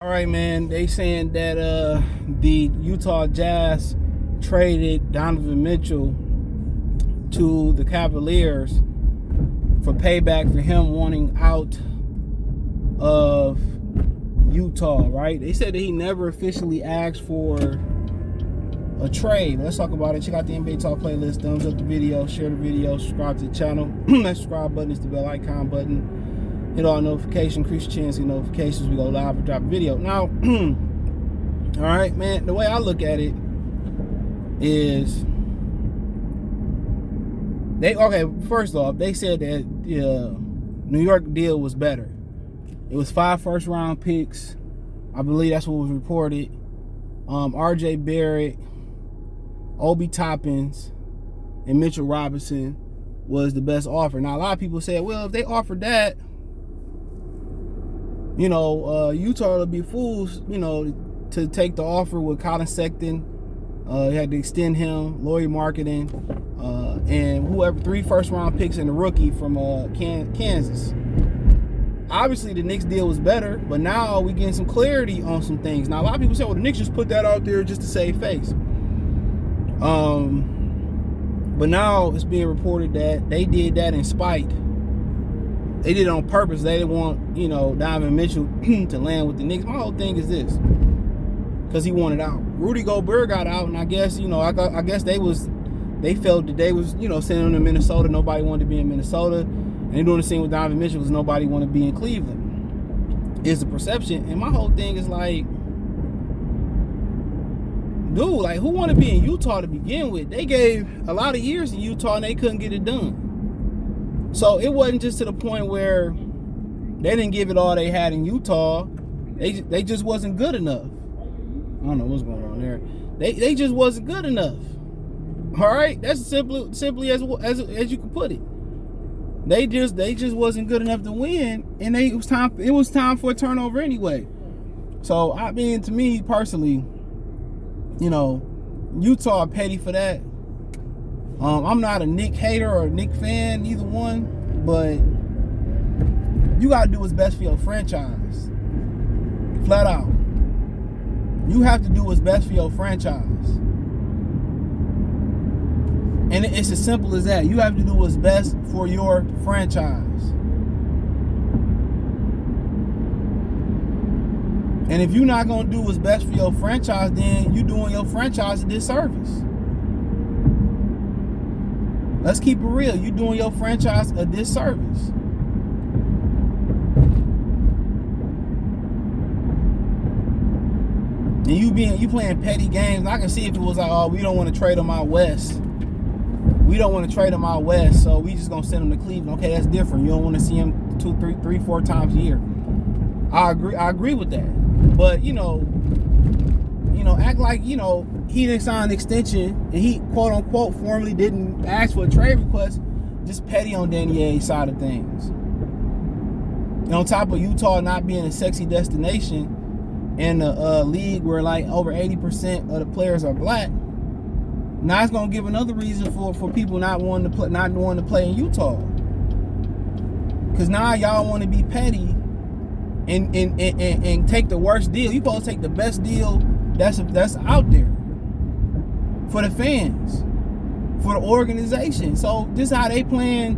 All right, man. They saying that the Utah Jazz traded Donovan Mitchell to the Cavaliers for payback for him wanting out of Utah, right? They said that he never officially asked for a trade. Let's talk about it. Check out the NBA Talk playlist. Thumbs up the video, share the video, subscribe to the channel. That subscribe button is the bell icon button. Hit all notifications, increase your chance to get notifications. We go live and drop a video. Now, all right, man, the way I look at it is first off, they said that the New York deal was better. It was 5 first-round picks. I believe that's what was reported. RJ Barrett, Obi Toppins, and Mitchell Robinson was the best offer. Now, a lot of people said, well, if they offered that, Utah would be fools, to take the offer with Colin Sexton. They had to extend him, Laurie Marketing, and whoever, 3 first-round picks and a rookie from Kansas. Obviously, the Knicks deal was better, but now we getting some clarity on some things. Now, a lot of people say, well, the Knicks just put that out there just to save face. But now it's being reported that they did that in spite. They did it on purpose. They didn't want, Donovan Mitchell to land with the Knicks. My whole thing is this, because he wanted out. Rudy Gobert got out, and I guess, I guess they felt that they was, sending him to Minnesota. Nobody wanted to be in Minnesota. And they're doing the same with Donovan Mitchell because nobody wanted to be in Cleveland. Is the perception. And my whole thing is like, dude, like, who wanted to be in Utah to begin with? They gave a lot of years in Utah and they couldn't get it done. So it wasn't just to the point where they didn't give it all they had in Utah. They just wasn't good enough. I don't know what's going on there. They just wasn't good enough. All right, that's simply as you can put it. They just wasn't good enough to win, and it was time for a turnover anyway. So I mean, to me personally, Utah petty for that. I'm not a Knick hater or a Knick fan, either one, but you gotta do what's best for your franchise. Flat out. You have to do what's best for your franchise. And it's as simple as that. You have to do what's best for your franchise. And if you're not going to do what's best for your franchise, then you're doing your franchise a disservice. Let's keep it real. You're doing your franchise a disservice. And you playing petty games. I can see if it was like, oh, we don't want to trade them out west. We don't want to trade him out west, so we just gonna send him to Cleveland. Okay, that's different. You don't want to see him 2, 3, 4 times a year. I agree with that. But act like he didn't sign an extension and he quote unquote formally didn't ask for a trade request. Just petty on Danny Ainge's side of things. And on top of Utah not being a sexy destination in a league where like over 80% of the players are black. Now it's gonna give another reason for people not wanting to play in Utah. Cause now y'all want to be petty and take the worst deal. You supposed to take the best deal that's out there for the fans, for the organization. So this is how they playing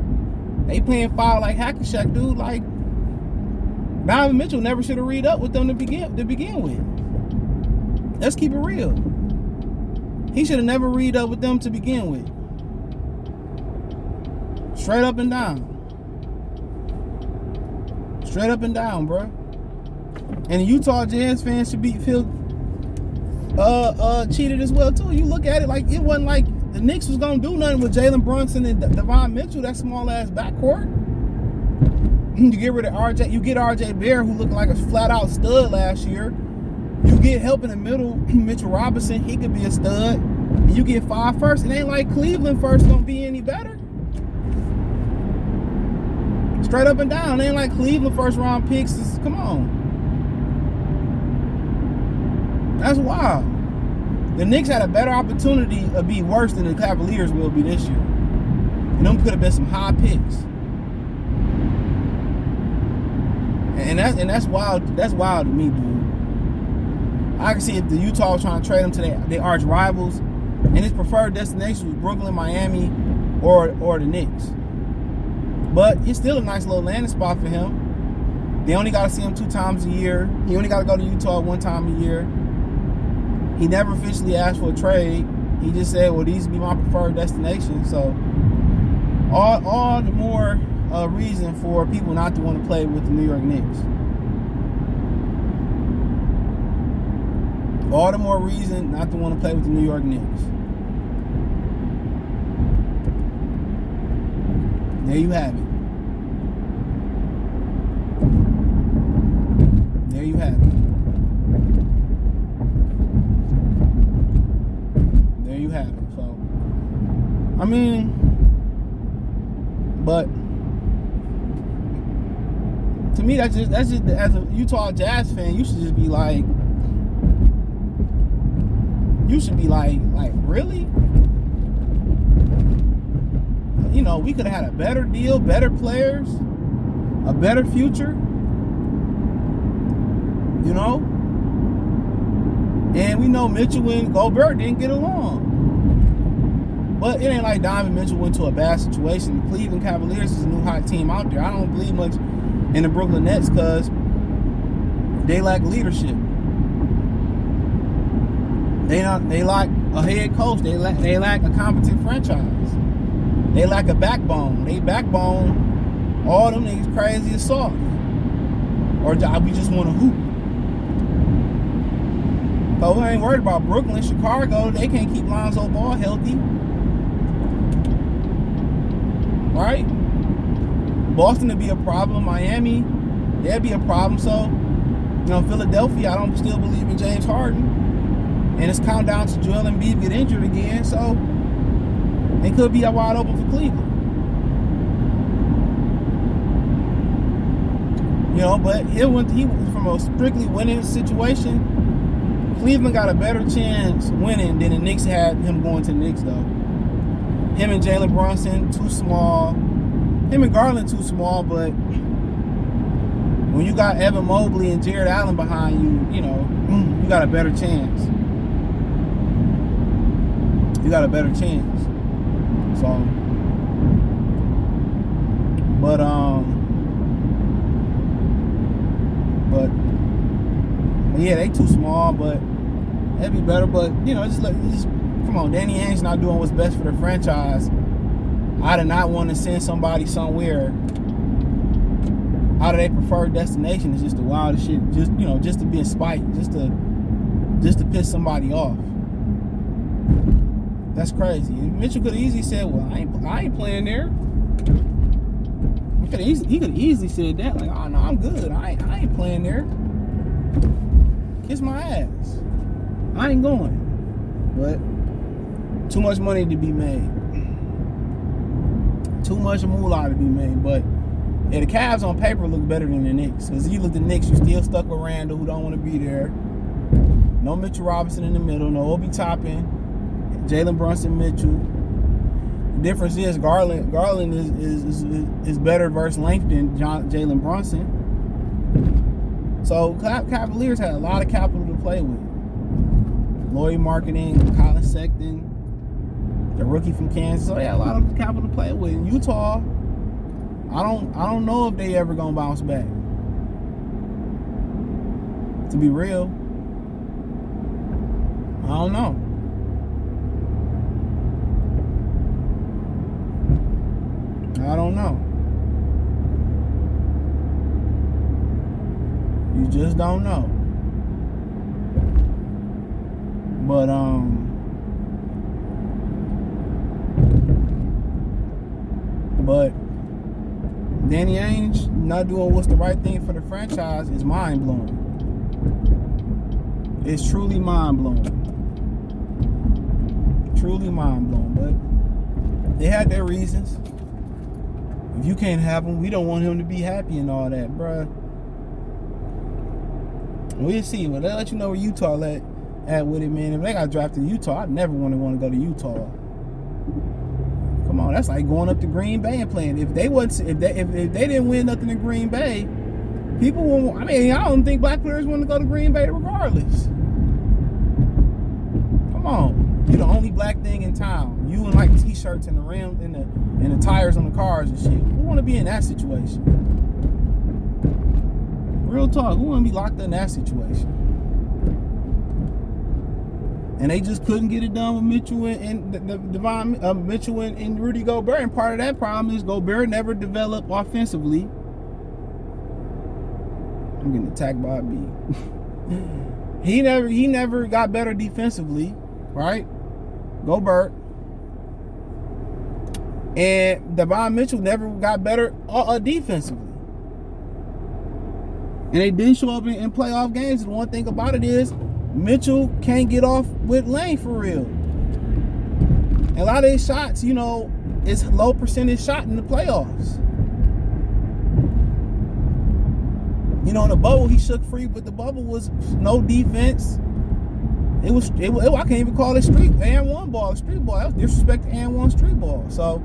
foul like Hackashack, dude. Like Donovan Mitchell never should have read up with them to begin with. Let's keep it real. He should have never read up with them to begin with. Straight up and down. Straight up and down, bro. And the Utah Jazz fans should feel cheated as well too. You look at it like it wasn't like the Knicks was gonna do nothing with Jalen Brunson and Donvan Mitchell, that small ass backcourt. You get rid of RJ, you get RJ Barrett, who looked like a flat out stud last year. You get help in the middle, Mitchell Robinson, he could be a stud. And you get 5 first. It ain't like Cleveland first gonna be any better. Straight up and down. It ain't like Cleveland first round picks is, come on. That's wild. The Knicks had a better opportunity to be worse than the Cavaliers will be this year. And them could have been some high picks. And that's wild. That's wild to me, dude. I can see if the Utah was trying to trade him to their arch rivals, and his preferred destination was Brooklyn, Miami, or the Knicks. But it's still a nice little landing spot for him. They only got to see him 2 times a year. He only got to go to Utah 1 time a year. He never officially asked for a trade. He just said, well, these would be my preferred destination. So all the more reason for people not to want to play with the New York Knicks. All the more reason not to want to play with the New York Knicks. There you have it. There you have it. There you have it. So, I mean, but to me, that's just as a Utah Jazz fan, you should be like, really? You know, we could have had a better deal, better players, a better future. You know? And we know Mitchell and Gobert didn't get along. But it ain't like Donvan Mitchell went to a bad situation. The Cleveland Cavaliers is a new hot team out there. I don't believe much in the Brooklyn Nets because they lack leadership. They lack a head coach. They lack a competent franchise. They lack a backbone. They backbone, all them niggas crazy as soft. Or we just want to hoop. So we ain't worried about Brooklyn, Chicago. They can't keep Lonzo Ball healthy. Right? Boston would be a problem. Miami, that'd be a problem. So, you know, Philadelphia, I don't still believe in James Harden. And it's countdown to Joel Embiid get injured again. So, it could be wide open for Cleveland. You know, but he went from a strictly winning situation. Cleveland got a better chance winning than the Knicks had him going to the Knicks, though. Him and Jalen Brunson, too small. Him and Garland, too small, but when you got Evan Mobley and Jared Allen behind you, you know, you got a better chance. You got a better chance. So, but yeah, they too small, but that'd be better. But you know, just come on, Danny Ainge's not doing what's best for the franchise. I do not want to send somebody somewhere out of their preferred destination. It's just the wildest shit. Just, you know, just to be in spite, just to piss somebody off. That's crazy. Mitchell could have easily said, "Well, I ain't playing there." He could have easily said that, like, "Oh no, I'm good. I ain't playing there. Kiss my ass. I ain't going." But too much money to be made. Too much moolah to be made. But yeah, the Cavs on paper look better than the Knicks. Because if you look at the Knicks, you're still stuck with Randall, who don't want to be there. No Mitchell Robinson in the middle. No Obi Toppin. Jalen Brunson, Mitchell. The difference is Garland is better versus length than Jalen Brunson. So Cavaliers had a lot of capital to play with. Lloyd Marketing, Colin Sexton, the rookie from Kansas. So they had a lot of capital to play with. In Utah, I don't know if they ever gonna bounce back. To be real, I don't know. I don't know. You just don't know. But Danny Ainge not doing what's the right thing for the franchise is mind blowing. It's truly mind blowing. Truly mind blowing. But they had their reasons. If you can't have him, we don't want him to be happy and all that, bruh. We'll see. But they'll let you know where Utah at with it, man. If they got drafted to Utah, I'd never want to go to Utah. Come on, that's like going up to Green Bay and playing. If they didn't win nothing in Green Bay, people won't. I mean, I don't think black players want to go to Green Bay regardless. on. You the only black thing in town. You in like t-shirts and the rims and the tires on the cars and shit. Who want to be in that situation? Real talk. Who want to be locked in that situation? And they just couldn't get it done with Mitchell and Donvan Mitchell and Rudy Gobert. And part of that problem is Gobert never developed offensively. I'm getting attacked by a bee. He never got better defensively, right? Gobert. And Donvan Mitchell never got better defensively. And they didn't show up in playoff games. And the one thing about it is Mitchell can't get off with lane for real. And a lot of his shots, you know, is low percentage shot in the playoffs. You know, in the bubble, he shook free, but the bubble was no defense. It was I can't even call it street and one ball, street ball. That was disrespect to and one street ball. So,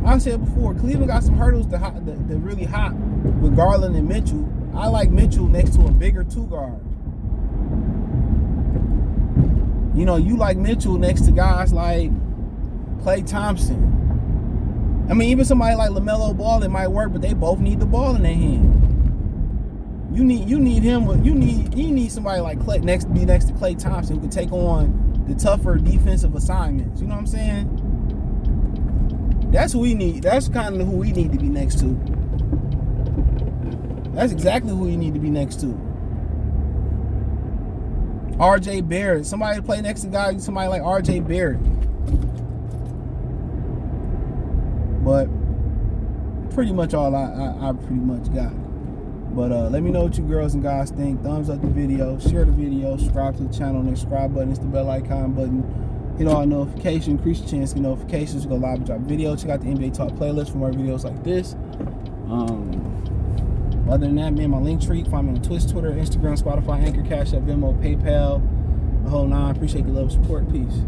like I said before, Cleveland got some hurdles that really hot with Garland and Mitchell. I like Mitchell next to a bigger two guard. You know, you like Mitchell next to guys like Klay Thompson. I mean, even somebody like LaMelo Ball, it might work, but they both need the ball in their hand. You need him. You need somebody like Klay next to Klay Thompson who can take on the tougher defensive assignments. You know what I'm saying? That's who we need. That's kind of who we need to be next to. That's exactly who we need to be next to. R.J. Barrett. Somebody to play next to somebody like R.J. Barrett. But pretty much all I pretty much got. But let me know what you girls and guys think. Thumbs up the video, share the video, subscribe to the channel. The subscribe button is the bell icon button. Hit all notifications, increase your chance to get notifications. Go live and drop video. Check out the NBA Talk playlist for more videos like this. Other than that, man, my link tree. Find me on Twitch, Twitter, Instagram, Spotify, Anchor, Cash App, Venmo, PayPal, the whole nine. Appreciate the love and support. Peace.